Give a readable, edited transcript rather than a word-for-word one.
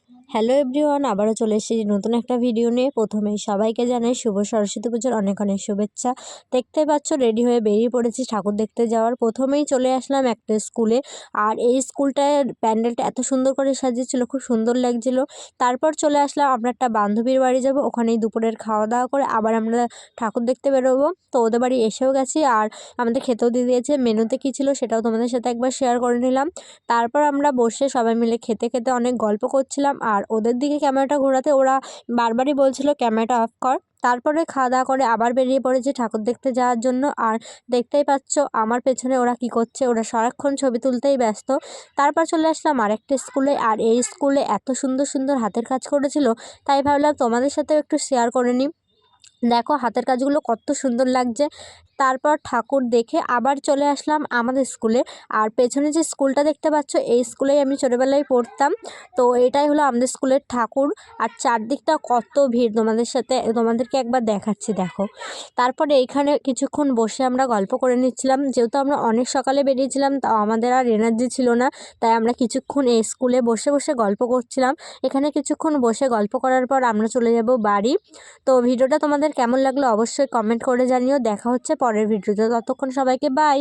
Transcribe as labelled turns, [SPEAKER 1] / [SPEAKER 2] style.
[SPEAKER 1] Hello everyone, আবারও চলে এসেছি নতুন একটা ভিডিও নিয়ে। প্রথমেই সবাইকে জানাই শুভ সরস্বতী পুজোর অনেক অনেক শুভেচ্ছা। দেখতেই পাচ্ছ রেডি হয়ে বেরিয়ে পড়েছি ঠাকুর দেখতে যাওয়ার। প্রথমেই চলে আসলাম একটা স্কুলে, আর এই স্কুলটার প্যান্ডেলটা এত সুন্দর করে সাজিয়েছিল, খুব সুন্দর লাগছিল। তারপর চলে আসলাম আমরা একটা বান্ধবীর বাড়ি যাব, ওখানেই দুপুরের খাওয়া দাওয়া করে আবার আমরা ঠাকুর দেখতে বেরোবো। তো ওদের বাড়ি এসেও গেছি, আর আমাদের খেতেও দিয়ে দিয়েছে। মেনুতে কী ছিল সেটাও তোমাদের সাথে একবার শেয়ার করে নিলাম। তারপর আমরা বসে সবাই মিলে খেতে খেতে অনেক গল্প করছিলাম, আর ওদের দিকে ক্যামেরাটা ঘোরাতে ওরা বারবারই বলছিল ক্যামেরাটা অফ কর। তারপরে খাওয়া দাওয়া করে আবার বেরিয়ে পড়েছে ঠাকুর দেখতে যাওয়ার জন্য। আর দেখতেই পাচ্ছ আমার পেছনে ওরা কি করছে, ওরা সারাক্ষণ ছবি তুলতেই ব্যস্ত। তারপর চলে আসলাম আরেকটা স্কুলে, আর এই স্কুলে এত সুন্দর সুন্দর হাতের কাজ করেছিল, তাই ভাবলাম তোমাদের সাথেও একটু শেয়ার করে নিই। দেখো হাতের কাজগুলো কত সুন্দর লাগছে। তারপর ঠাকুর দেখে আবার চলে আসলাম আমাদের স্কুলে। আর পেছনে যে স্কুলটা দেখতে পাচ্ছ, এই স্কুলেই আমি ছোটোবেলায় পড়তাম। তো এটাই হলো আমাদের স্কুলের ঠাকুর। আর চারদিকটা কত ভিড়, তোমাদেরকে একবার দেখাচ্ছি, দেখো। তারপরে এইখানে কিছুক্ষণ বসে আমরা গল্প করে নিচ্ছিলাম। যেহেতু আমরা অনেক সকালে বেরিয়েছিলাম, তাও আমাদের আর এনার্জি ছিল না, তাই আমরা কিছুক্ষণ এই স্কুলে বসে বসে গল্প করছিলাম। এখানে কিছুক্ষণ বসে গল্প করার পর আমরা চলে যাব বাড়ি। তো ভিডিওটা তোমাদের কেমন লাগলো অবশ্যই কমেন্ট করে জানিও। দেখা হচ্ছে পরের ভিডিওতে, ততক্ষণ সবাইকে বাই।